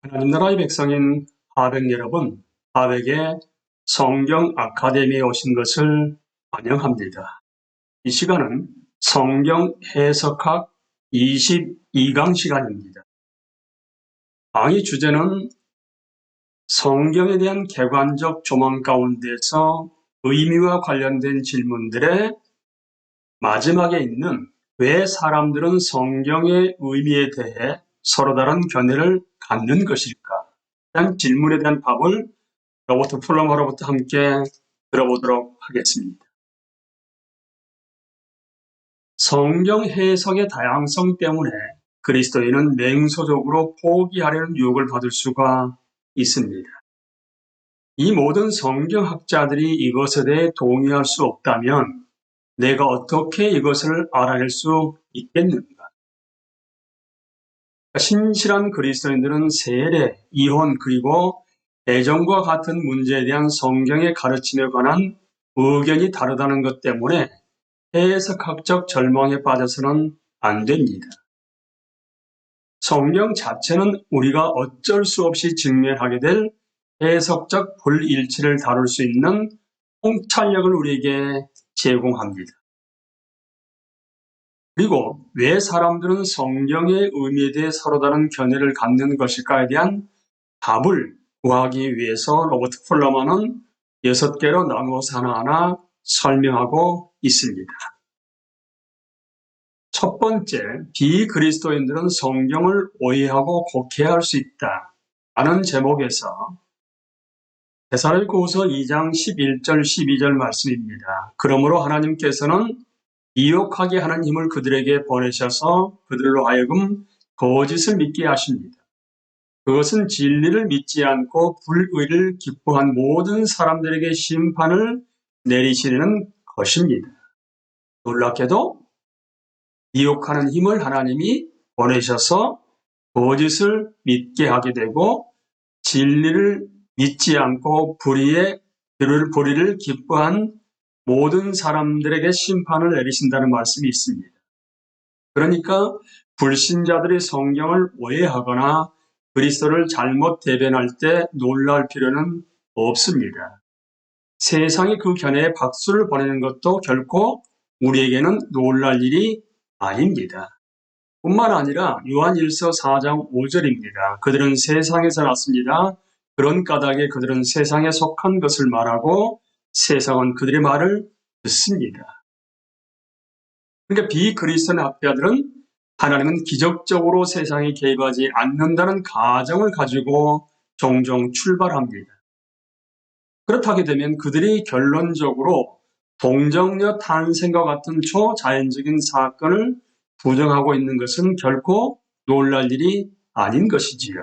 하나님 나라의 백성인 하백 여러분, 하백의 성경 아카데미에 오신 것을 환영합니다. 이 시간은 성경 해석학 22강 시간입니다. 강의 주제는 성경에 대한 객관적 조망 가운데서 의미와 관련된 질문들의 마지막에 있는 왜 사람들은 성경의 의미에 대해 서로 다른 견해를 갖는 것일까? 이런 질문에 대한 답을 로버트 폴럼으로부터 함께 들어보도록 하겠습니다. 성경 해석의 다양성 때문에 그리스도인은 맹소적으로 포기하려는 유혹을 받을 수가 있습니다. 이 모든 성경학자들이 이것에 대해 동의할 수 없다면 내가 어떻게 이것을 알아낼 수 있겠는가? 신실한 그리스도인들은 세례, 이혼, 그리고 애정과 같은 문제에 대한 성경의 가르침에 관한 의견이 다르다는 것 때문에 해석학적 절망에 빠져서는 안 됩니다. 성경 자체는 우리가 어쩔 수 없이 직면하게 될 해석적 불일치를 다룰 수 있는 통찰력을 우리에게 제공합니다. 그리고 왜 사람들은 성경의 의미에 대해 서로 다른 견해를 갖는 것일까에 대한 답을 구하기 위해서 로버트 폴러만은 6개로 나누어서 하나하나 설명하고 있습니다. 첫 번째, 비그리스도인들은 성경을 오해하고 곡해할 수 있다 라는 제목에서 데살로니가후서 2장 11절 12절 말씀입니다. 그러므로 하나님께서는 미혹하게 하는 힘을 그들에게 보내셔서 그들로 하여금 거짓을 믿게 하십니다. 그것은 진리를 믿지 않고 불의를 기뻐한 모든 사람들에게 심판을 내리시려는 것입니다. 놀랍게도 미혹하는 힘을 하나님이 보내셔서 거짓을 믿게 하게 되고 진리를 믿지 않고 불의를 기뻐한 모든 사람들에게 심판을 내리신다는 말씀이 있습니다. 그러니까 불신자들이 성경을 오해하거나 그리스도를 잘못 대변할 때 놀랄 필요는 없습니다. 세상이 그 견해에 박수를 보내는 것도 결코 우리에게는 놀랄 일이 아닙니다. 뿐만 아니라 요한일서 4장 5절입니다. 그들은 세상에서 났습니다. 그런 까닭에 그들은 세상에 속한 것을 말하고 세상은 그들의 말을 듣습니다. 그러니까 비그리스도인 학자들은 하나님은 기적적으로 세상에 개입하지 않는다는 가정을 가지고 종종 출발합니다. 그렇게 되면 그들이 결론적으로 동정녀 탄생과 같은 초자연적인 사건을 부정하고 있는 것은 결코 놀랄 일이 아닌 것이지요.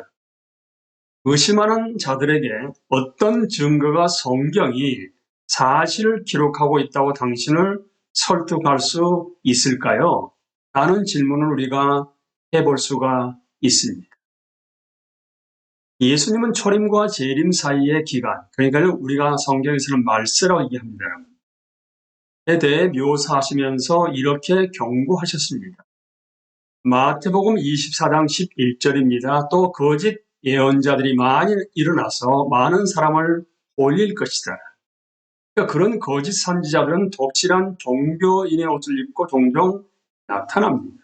의심하는 자들에게 어떤 증거가 성경이 사실을 기록하고 있다고 당신을 설득할 수 있을까요? 라는 질문을 우리가 해볼 수가 있습니다. 예수님은 초림과 재림 사이의 기간, 그러니까 우리가 성경에서는 말세라고 얘기합니다. 에 대해 묘사하시면서 이렇게 경고하셨습니다. 마태복음 24장 11절입니다. 또 거짓 예언자들이 많이 일어나서 많은 사람을 홀릴 것이다. 그러니까 그런 거짓 선지자들은 독실한 종교인의 옷을 입고 종종 나타납니다.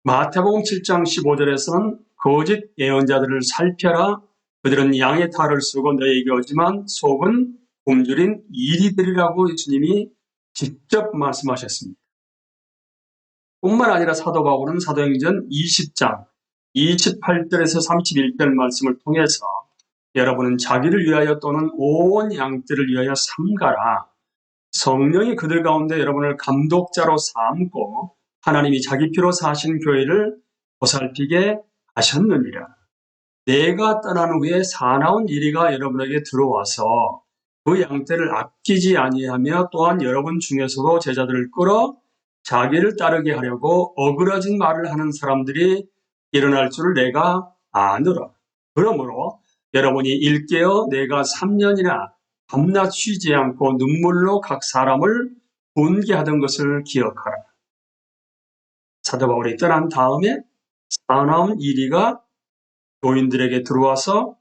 마태복음 7장 15절에서는 거짓 예언자들을 살펴라. 그들은 양의 탈을 쓰고 너에게 오지만 속은 굶주린 이리들이라고 예수님이 직접 말씀하셨습니다. 뿐만 아니라 사도 바울은 사도행전 20장 28절에서 31절 말씀을 통해서 여러분은 자기를 위하여 또는 온 양떼를 위하여 삼가라. 성령이 그들 가운데 여러분을 감독자로 삼고 하나님이 자기 피로 사신 교회를 보살피게 하셨느니라. 내가 떠난 후에 사나운 이리가 여러분에게 들어와서 그 양떼를 아끼지 아니하며 또한 여러분 중에서도 제자들을 끌어 자기를 따르게 하려고 어그러진 말을 하는 사람들이 일어날 줄을 내가 아노라. 그러므로 여러분이 일깨어 내가 3년이나 밤낮 쉬지 않고 눈물로 각 사람을 분개하던 것을 기억하라. 사도 바울이 떠난 다음에 사나운 이리가 교인들에게 들어와서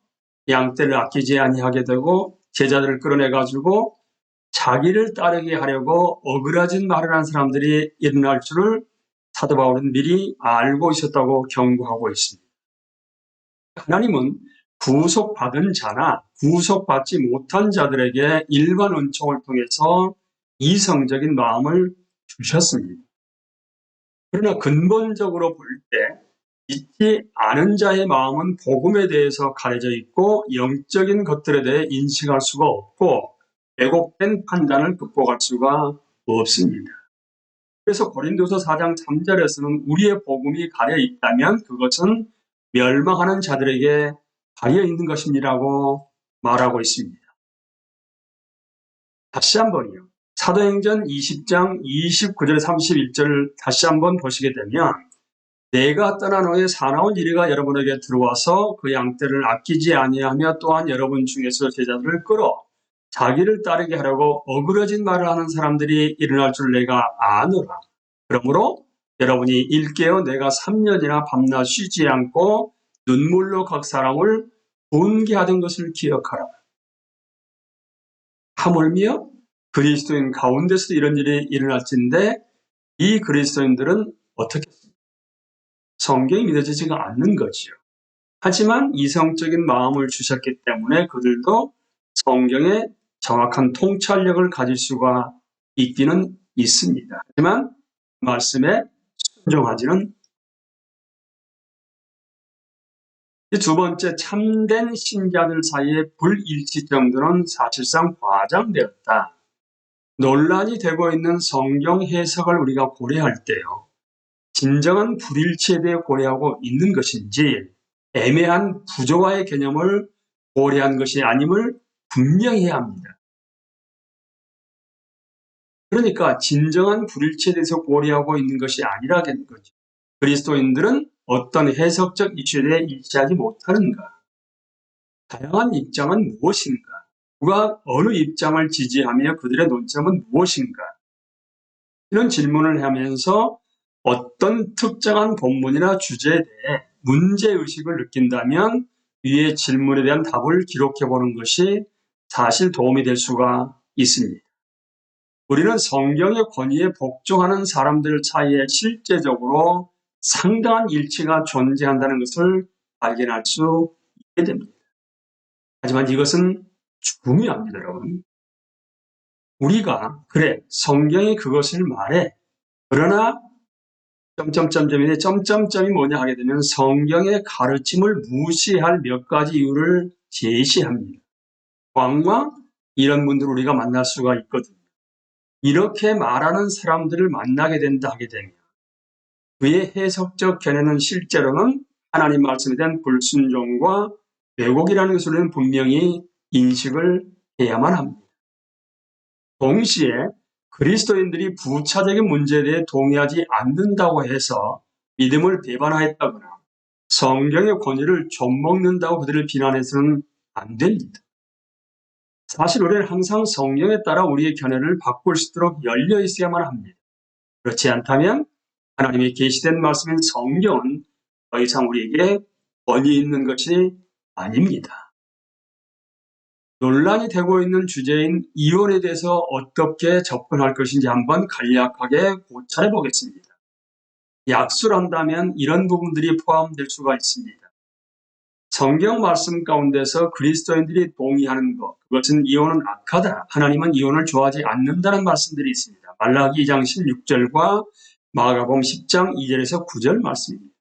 양떼를 아끼지 아니하게 되고 제자들을 끌어내가지고 자기를 따르게 하려고 어그러진 말을 한 사람들이 일어날 줄을 사도 바울은 미리 알고 있었다고 경고하고 있습니다. 하나님은 구속받은 자나 구속받지 못한 자들에게 일반 은총을 통해서 이성적인 마음을 주셨습니다. 그러나 근본적으로 볼 때 믿지 않은 자의 마음은 복음에 대해서 가려져 있고 영적인 것들에 대해 인식할 수가 없고 왜곡된 판단을 극복할 수가 없습니다. 그래서 고린도서 4장 3절에서는 우리의 복음이 가려 있다면 그것은 멸망하는 자들에게 가려 있는 것입니다라고 말하고 있습니다. 다시 한번요. 사도행전 20장 29절 31절 다시 한번 보시게 되면 내가 떠난 후에 사나운 이리가 여러분에게 들어와서 그 양떼를 아끼지 아니하며 또한 여러분 중에서 제자들을 끌어 자기를 따르게 하려고 어그러진 말을 하는 사람들이 일어날 줄 내가 아노라. 그러므로 여러분이 일깨어 내가 3년이나 밤낮 쉬지 않고 눈물로 각 사람을 분개하던 것을 기억하라. 하물며 그리스도인 가운데서 이런 일이 일어날진데 이 그리스도인들은 어떻게 성경이 믿어지지가 않는 거지요. 하지만 이성적인 마음을 주셨기 때문에 그들도 성경의 정확한 통찰력을 가질 수가 있기는 있습니다. 하지만 말씀에 순종하지는. 두 번째, 참된 신자들 사이의 불일치 정도는 사실상 과장되었다. 논란이 되고 있는 성경 해석을 우리가 고려할 때요. 진정한 불일치에 대해 고려하고 있는 것인지 애매한 부조화의 개념을 고려한 것이 아님을 분명히 해야 합니다. 그러니까 진정한 불일치에 대해서 고려하고 있는 것이 아니라는 거죠. 그리스도인들은 어떤 해석적 이슈에 대해 일치하지 못하는가? 다양한 입장은 무엇인가? 누가 어느 입장을 지지하며 그들의 논점은 무엇인가? 이런 질문을 하면서 어떤 특정한 본문이나 주제에 대해 문제의식을 느낀다면 위의 질문에 대한 답을 기록해보는 것이 사실 도움이 될 수가 있습니다. 우리는 성경의 권위에 복종하는 사람들 사이에 실제적으로 상당한 일치가 존재한다는 것을 발견할 수 있게 됩니다. 하지만 이것은 중요합니다, 여러분. 우리가 그래 성경이 그것을 말해 그러나 점점점점인데 점점점이 뭐냐 하게 되면 성경의 가르침을 무시할 몇 가지 이유를 제시합니다. 왕왕 이런 분들을 우리가 만날 수가 있거든요. 이렇게 말하는 사람들을 만나게 된다 하게 되면 그의 해석적 견해는 실제로는 하나님 말씀에 대한 불순종과 왜곡이라는 것을 분명히 인식을 해야만 합니다. 동시에 그리스도인들이 부차적인 문제에 대해 동의하지 않는다고 해서 믿음을 배반하였다거나 성경의 권위를 좀먹는다고 그들을 비난해서는 안 됩니다. 사실 우리는 항상 성경에 따라 우리의 견해를 바꿀 수 있도록 열려 있어야만 합니다. 그렇지 않다면 하나님의 계시된 말씀인 성경은 더 이상 우리에게 권위 있는 것이 아닙니다. 논란이 되고 있는 주제인 이혼에 대해서 어떻게 접근할 것인지 한번 간략하게 고찰해 보겠습니다. 약수를 한다면 이런 부분들이 포함될 수가 있습니다. 성경 말씀 가운데서 그리스도인들이 동의하는 것, 그것은 이혼은 악하다. 하나님은 이혼을 좋아하지 않는다는 말씀들이 있습니다. 말라기 2장 16절과 마가복음 10장 2절에서 9절 말씀입니다.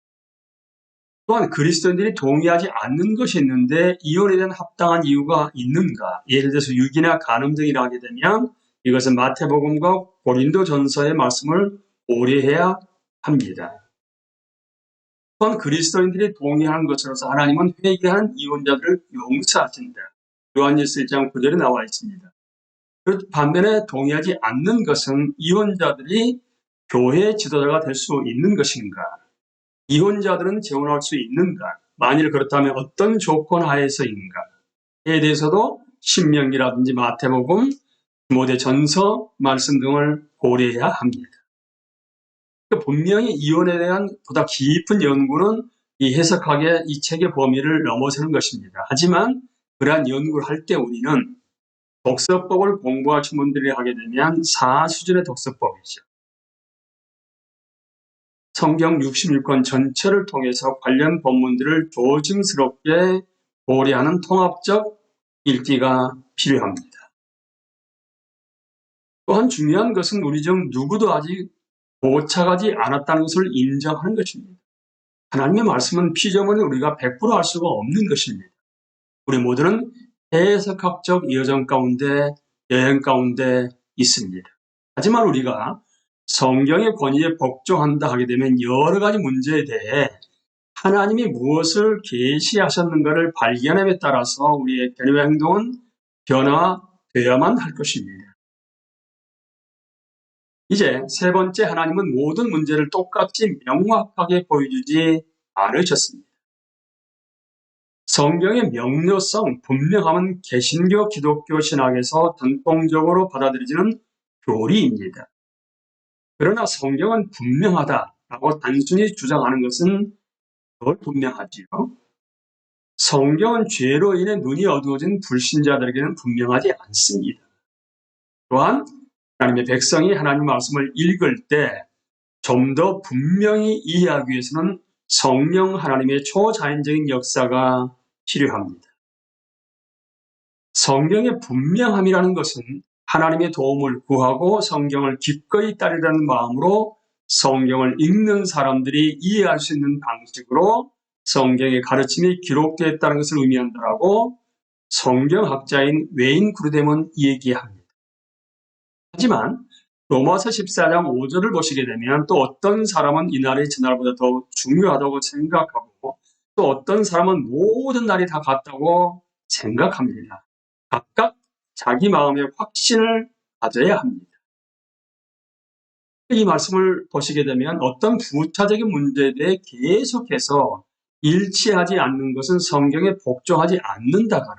또한 그리스도인들이 동의하지 않는 것이 있는데 이혼에 대한 합당한 이유가 있는가? 예를 들어서 유기나 간음 등이라 하게 되면 이것은 마태복음과 고린도전서의 말씀을 고려해야 합니다. 또한 그리스도인들이 동의하는 것으로서 하나님은 회개한 이혼자들을 용서하신다. 요한일서 1장 9절에 나와 있습니다. 반면에 동의하지 않는 것은 이혼자들이 교회 지도자가 될 수 있는 것인가? 이혼자들은 재혼할 수 있는가? 만일 그렇다면 어떤 조건 하에서인가에 대해서도 신명기라든지 마태복음, 디모데전서 말씀 등을 고려해야 합니다. 분명히 이혼에 대한 보다 깊은 연구는 이 해석학의 이 책의 범위를 넘어서는 것입니다. 하지만 그러한 연구를 할 때 우리는 독서법을 공부하신 분들이 하게 되면 4수준의 독서법이죠. 성경 66권 전체를 통해서 관련 본문들을 조심스럽게 고려하는 통합적 읽기가 필요합니다. 또한 중요한 것은 우리 중 누구도 아직 도착하지 않았다는 것을 인정하는 것입니다. 하나님의 말씀은 피조물이 우리가 100% 알 수가 없는 것입니다. 우리 모두는 해석학적 여정 가운데, 여행 가운데 있습니다. 하지만 우리가 성경의 권위에 복종한다 하게 되면 여러 가지 문제에 대해 하나님이 무엇을 계시하셨는가를 발견함에 따라서 우리의 견해와 행동은 변화되어야만 할 것입니다. 이제 세 번째, 하나님은 모든 문제를 똑같이 명확하게 보여주지 않으셨습니다. 성경의 명료성, 분명함은 개신교, 기독교 신학에서 전통적으로 받아들여지는 교리입니다. 그러나 성경은 분명하다라고 단순히 주장하는 것은 덜 분명하지요. 성경은 죄로 인해 눈이 어두워진 불신자들에게는 분명하지 않습니다. 또한 하나님의 백성이 하나님 말씀을 읽을 때 좀 더 분명히 이해하기 위해서는 성령 하나님의 초자연적인 역사가 필요합니다. 성경의 분명함이라는 것은 하나님의 도움을 구하고 성경을 기꺼이 따르려는 마음으로 성경을 읽는 사람들이 이해할 수 있는 방식으로 성경의 가르침이 기록되어 있다는 것을 의미한다라고 성경학자인 웨인 그루뎀은 얘기합니다. 하지만 로마서 14장 5절을 보시게 되면 또 어떤 사람은 이 날이 저날보다 더 중요하다고 생각하고 또 어떤 사람은 모든 날이 다 같다고 생각합니다. 각각 자기 마음의 확신을 가져야 합니다. 이 말씀을 보시게 되면 어떤 부차적인 문제에 대해 계속해서 일치하지 않는 것은 성경에 복종하지 않는다거나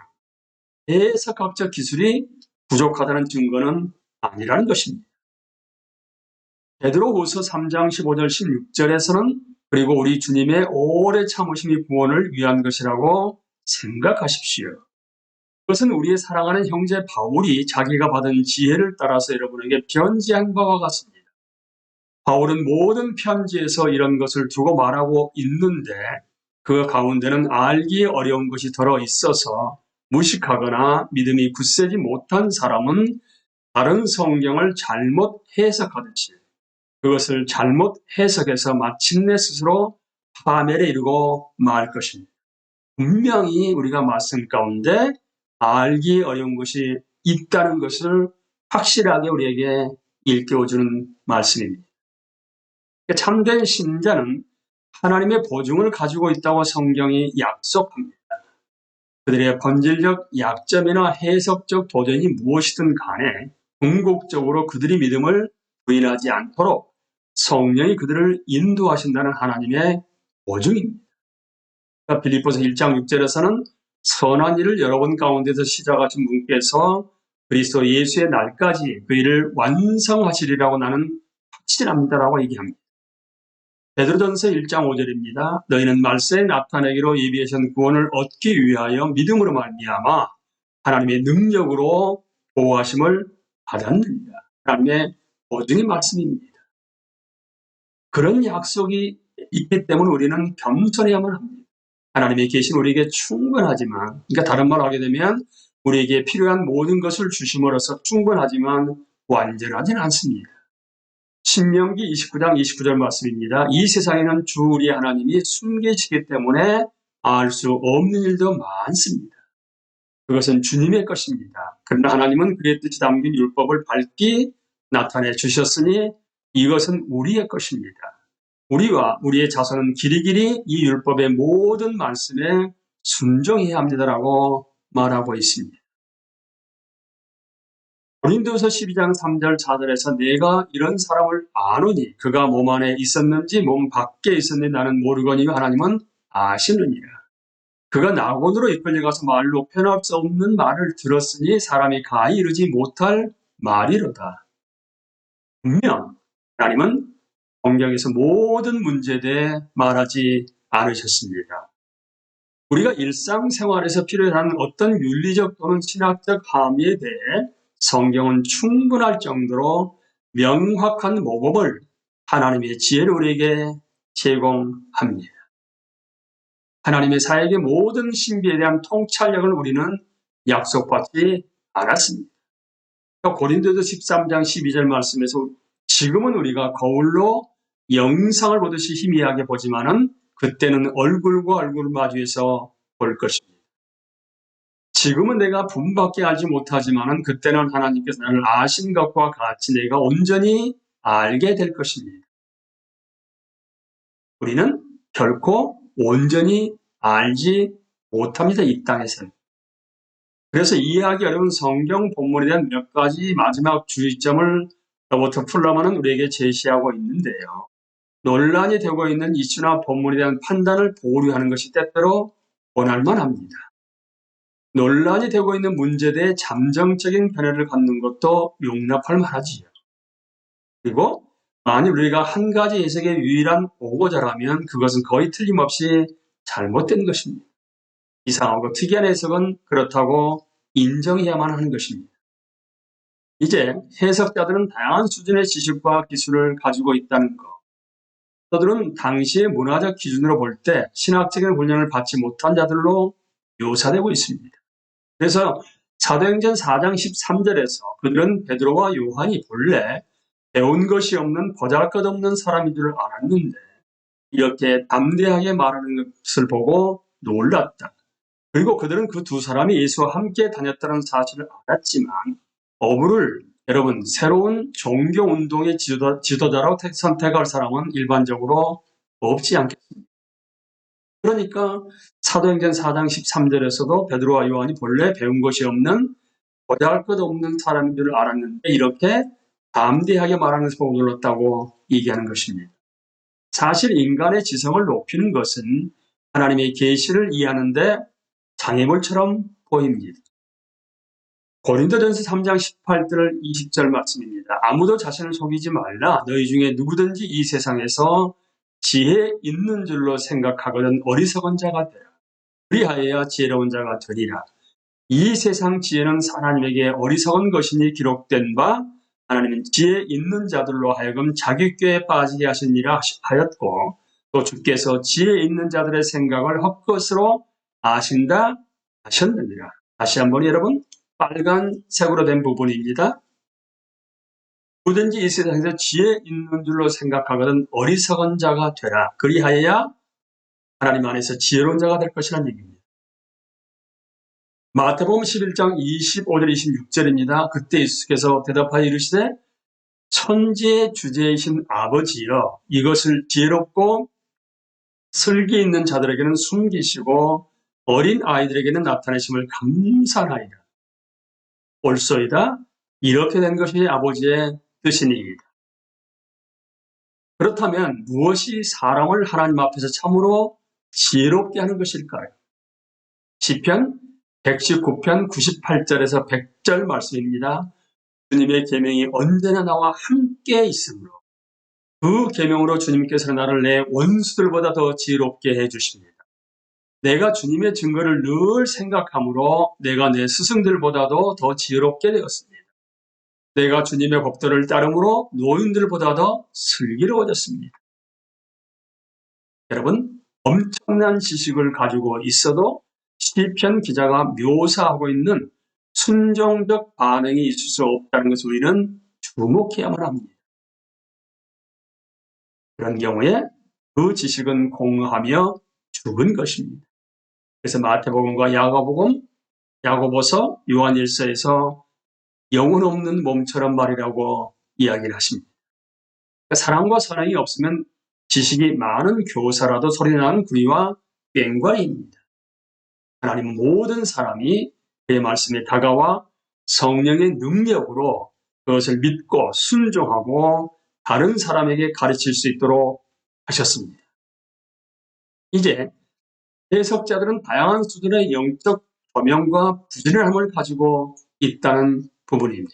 해석학적 기술이 부족하다는 증거는 아니라는 것입니다. 베드로후서 3장 15절 16절에서는 그리고 우리 주님의 오래 참으심이 구원을 위한 것이라고 생각하십시오. 그것은 우리의 사랑하는 형제 바울이 자기가 받은 지혜를 따라서 여러분에게 편지한 바와 같습니다. 바울은 모든 편지에서 이런 것을 두고 말하고 있는데 그 가운데는 알기 어려운 것이 들어 있어서 무식하거나 믿음이 굳세지 못한 사람은 다른 성경을 잘못 해석하듯이 그것을 잘못 해석해서 마침내 스스로 파멸에 이르고 말 것입니다. 분명히 우리가 말씀 가운데 알기 어려운 것이 있다는 것을 확실하게 우리에게 일깨워주는 말씀입니다. 참된 신자는 하나님의 보증을 가지고 있다고 성경이 약속합니다. 그들의 본질적 약점이나 해석적 도전이 무엇이든 간에 궁극적으로 그들이 믿음을 부인하지 않도록 성령이 그들을 인도하신다는 하나님의 보증입니다. 빌립보서 1장 6절에서는 선한 일을 여러분 가운데서 시작하신 분께서 그리스도 예수의 날까지 그 일을 완성하시리라고 나는 확신합니다라고 얘기합니다. 베드로전서 1장 5절입니다. 너희는 말세에 나타내기로 예비하신 구원을 얻기 위하여 믿음으로 말미암아 하나님의 능력으로 보호하심을 받았느니라. 하나님의 보증의 말씀입니다. 그런 약속이 있기 때문에 우리는 겸손해야만 합니다. 하나님의 계신 우리에게 충분하지만, 그러니까 다른 말로 하게 되면 우리에게 필요한 모든 것을 주심으로써 충분하지만 완전하지는 않습니다. 신명기 29장 29절 말씀입니다. 이 세상에는 주 우리 하나님이 숨기시기 때문에 알 수 없는 일도 많습니다. 그것은 주님의 것입니다. 그러나 하나님은 그의 뜻이 담긴 율법을 밝히 나타내 주셨으니 이것은 우리의 것입니다. 우리와 우리의 자손은 길이길이 이 율법의 모든 말씀에 순종해야 합니다라고 말하고 있습니다. 고린도서 12장 3절 4절에서 내가 이런 사람을 아노니 그가 몸 안에 있었는지 몸 밖에 있었는지 나는 모르거니와 하나님은 아시느니라. 그가 낙원으로 이끌려가서 말로 표현할 수 없는 말을 들었으니 사람이 가히 이르지 못할 말이로다. 분명 하나님은 성경에서 모든 문제에 대해 말하지 않으셨습니다. 우리가 일상생활에서 필요한 어떤 윤리적 또는 신학적 함의에 대해 성경은 충분할 정도로 명확한 모범을 하나님의 지혜를 우리에게 제공합니다. 하나님의 사역의 모든 신비에 대한 통찰력을 우리는 약속받지 않았습니다. 고린도서 13장 12절 말씀에서 지금은 우리가 거울로 영상을 보듯이 희미하게 보지만은 그때는 얼굴과 얼굴을 마주해서 볼 것입니다. 지금은 내가 분밖에 알지 못하지만은 그때는 하나님께서 나를 아신 것과 같이 내가 온전히 알게 될 것입니다. 우리는 결코 온전히 알지 못합니다. 이 땅에서는. 그래서 이해하기 어려운 성경 본문에 대한 몇 가지 마지막 주의점을 로버트 풀러만은 우리에게 제시하고 있는데요. 논란이 되고 있는 이슈나 본문에 대한 판단을 보류하는 것이 때때로 원할만 합니다. 논란이 되고 있는 문제에 대해 잠정적인 견해를 갖는 것도 용납할 만하지요. 그리고 만일 우리가 한 가지 해석의 유일한 보고자라면 그것은 거의 틀림없이 잘못된 것입니다. 이상하고 특이한 해석은 그렇다고 인정해야만 하는 것입니다. 이제 해석자들은 다양한 수준의 지식과 기술을 가지고 있다는 것. 저들은 당시의 문화적 기준으로 볼 때 신학적인 훈련을 받지 못한 자들로 묘사되고 있습니다. 그래서 사도행전 4장 13절에서 그들은 베드로와 요한이 본래 배운 것이 없는 보잘것없는 사람인 줄 알았는데 이렇게 담대하게 말하는 것을 보고 놀랐다. 그리고 그들은 그 두 사람이 예수와 함께 다녔다는 사실을 알았지만 어부를 여러분 새로운 종교운동의 지도자로 선택할 사람은 일반적으로 없지 않겠습니까? 그러니까 사도행전 4장 13절에서도 베드로와 요한이 본래 배운 것이 없는 보잘것없는 사람인 줄 알았는데 이렇게 담대하게 말하는 것을 보고 놀랐다고 얘기하는 것입니다. 사실 인간의 지성을 높이는 것은 하나님의 계시를 이해하는 데 장애물처럼 보입니다. 고린도전서 3장 18절 20절 말씀입니다. 아무도 자신을 속이지 말라. 너희 중에 누구든지 이 세상에서 지혜 있는 줄로 생각하거든 어리석은 자가 되라. 그리하여야 지혜로운 자가 되리라. 이 세상 지혜는 하나님에게 어리석은 것이니 기록된 바 하나님은 지혜 있는 자들로 하여금 자기꾀에 빠지게 하시니라 하였고 또 주께서 지혜 있는 자들의 생각을 헛것으로 아신다 하셨느니라. 다시 한번 여러분 빨간색으로 된 부분입니다. 누구든지 이 세상에서 지혜 있는 줄로 생각하거든 어리석은 자가 되라. 그리하여야 하나님 안에서 지혜로운 자가 될 것이라는 얘기입니다. 마태복음 11장 25절 26절입니다. 그때 예수께서 대답하여 이르시되 천지의 주제이신 아버지여 이것을 지혜롭고 슬기 있는 자들에게는 숨기시고 어린 아이들에게는 나타내심을 감사하나이다. 옳소이다. 이렇게 된 것이 아버지의 뜻이니이다. 그렇다면 무엇이 사람을 하나님 앞에서 참으로 지혜롭게 하는 것일까요? 시편 119편 98절에서 100절 말씀입니다. 주님의 계명이 언제나 나와 함께 있으므로 그 계명으로 주님께서는 나를 내 원수들보다 더 지혜롭게 해주십니다. 내가 주님의 증거를 늘 생각하므로 내가 내 스승들보다도 더 지혜롭게 되었습니다. 내가 주님의 법도를 따름으로 노인들보다도 슬기로워졌습니다. 여러분, 엄청난 지식을 가지고 있어도 시편 기자가 묘사하고 있는 순종적 반응이 있을 수 없다는 것을 우리는 주목해야만 합니다. 그런 경우에 그 지식은 공허하며 죽은 것입니다. 그래서 마태복음과 야고보금, 야고보서, 요한일서에서 영혼 없는 몸처럼 말이라고 이야기를 하십니다. 사랑과 선행이 없으면 지식이 많은 교사라도 소리나는 구리와 꽹과리입니다. 하나님은 모든 사람이 그의 말씀에 다가와 성령의 능력으로 그것을 믿고 순종하고 다른 사람에게 가르칠 수 있도록 하셨습니다. 이제 해석자들은 다양한 수준의 영적 조명과 부지런함을 가지고 있다는 부분입니다.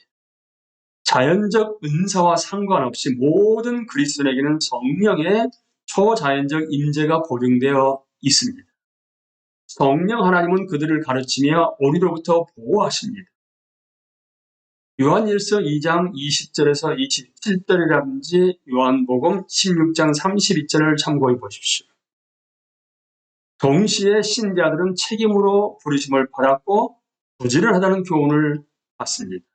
자연적 은사와 상관없이 모든 그리스도인에게는 성령의 초자연적 임재가 보증되어 있습니다. 성령 하나님은 그들을 가르치며 오리로부터 보호하십니다. 요한일서 2장 20절에서 27절이라든지 요한복음 16장 32절을 참고해 보십시오. 동시에 신자들은 책임으로 부르심을 받았고 부지를 하다는 교훈을 받습니다.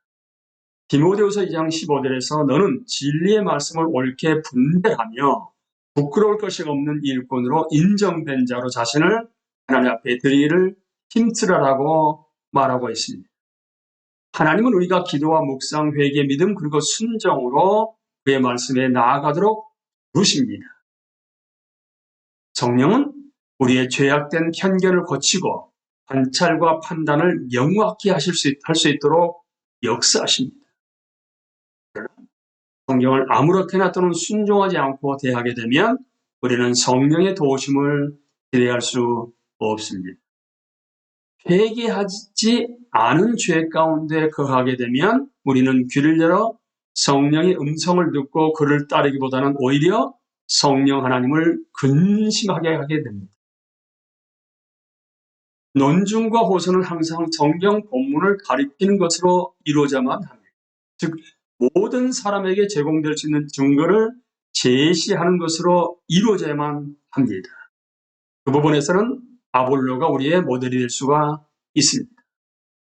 디모데후서 2장 15절에서 너는 진리의 말씀을 옳게 분별하며 부끄러울 것이 없는 일꾼으로 인정된 자로 자신을 하나님 앞에 드리기를 힘쓰라라고 말하고 있습니다. 하나님은 우리가 기도와 묵상, 회개, 믿음 그리고 순종으로 그의 말씀에 나아가도록 부르십니다. 성령은 우리의 죄악된 편견을 고치고 관찰과 판단을 명확히 할 수 있도록 역사하십니다. 성경을 아무렇게나 또는 순종하지 않고 대하게 되면 우리는 성령의 도우심을 기대할 수 없습니다. 회개하지 않은 죄 가운데 거하게 되면 우리는 귀를 열어 성령의 음성을 듣고 그를 따르기보다는 오히려 성령 하나님을 근심하게 하게 됩니다. 논증과 호소는 항상 성경 본문을 가리키는 것으로 이루어져야만 합니다. 즉 모든 사람에게 제공될 수 있는 증거를 제시하는 것으로 이루어져야만 합니다. 그 부분에서는 아볼로가 우리의 모델이 될 수가 있습니다.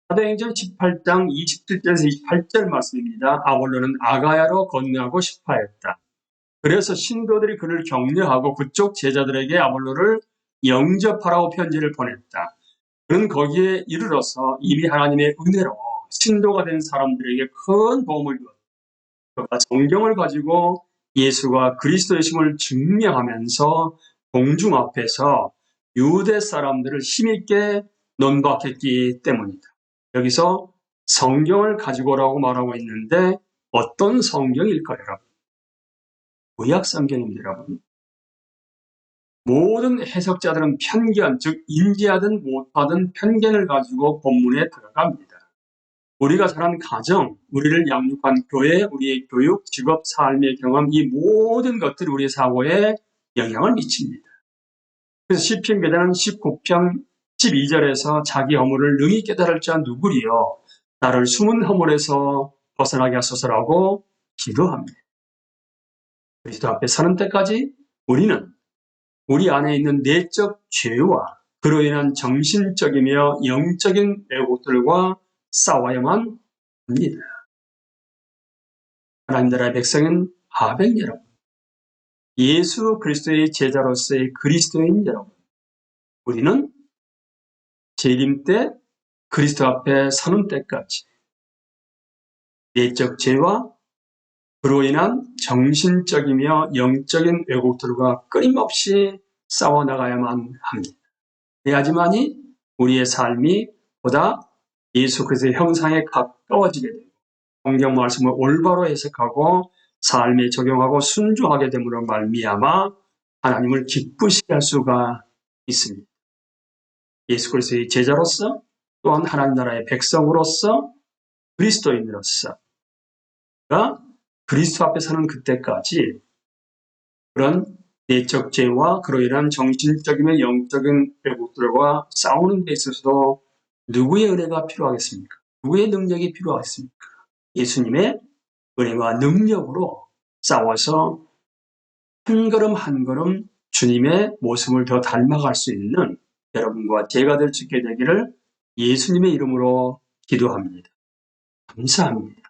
사도행전 18장 27절에서 28절 말씀입니다. 아볼로는 아가야로 건너가고 싶어 했다. 그래서 신도들이 그를 격려하고 그쪽 제자들에게 아볼로를 영접하라고 편지를 보냈다. 그는 거기에 이르러서 이미 하나님의 은혜로 신도가 된 사람들에게 큰 도움을 주었다. 그가 성경을 가지고 예수가 그리스도이심을 증명하면서 공중 앞에서 유대 사람들을 힘있게 논박했기 때문이다. 여기서 성경을 가지고 오라고 말하고 있는데 어떤 성경일까요, 여러분? 구약 성경입니다, 여러분. 모든 해석자들은 편견, 즉 인지하든 못하든 편견을 가지고 본문에 들어갑니다. 우리가 자란 가정, 우리를 양육한 교회, 우리의 교육, 직업, 삶의 경험, 이 모든 것들이 우리의 사고에 영향을 미칩니다. 그래서 시편 기자는 19편 12절에서 자기 허물을 능히 깨달을 자 누구리요? 나를 숨은 허물에서 벗어나게 하소서라고 기도합니다. 그리스도 앞에 서는 때까지 우리는 우리 안에 있는 내적 죄와 그로 인한 정신적이며 영적인 왜곡들과 싸워야만 합니다. 하나님 나라의 백성인 하백 여러분, 예수 그리스도의 제자로서의 그리스도인 여러분, 우리는 재림 때 그리스도 앞에 서는 때까지 내적 죄와 그로 인한 정신적이며 영적인 왜곡들과 끊임없이 싸워나가야만 합니다. 그래야지만이 우리의 삶이 보다 예수 그리스도의 형상에 가까워지게 되고 성경 말씀을 올바로 해석하고 삶에 적용하고 순종하게 됨으로 말미암아 하나님을 기쁘시게 할 수가 있습니다. 예수 그리스도의 제자로서 또한 하나님 나라의 백성으로서 그리스도인으로서 그리스도 앞에 서는 그때까지 그런 내적 죄와 그로 인한 정신적이며 영적인 왜곡들과 싸우는 데 있어서도 누구의 은혜가 필요하겠습니까? 누구의 능력이 필요하겠습니까? 예수님의 은혜와 능력으로 싸워서 한 걸음 한 걸음 주님의 모습을 더 닮아갈 수 있는 여러분과 제가 될 수 있게 되기를 예수님의 이름으로 기도합니다. 감사합니다.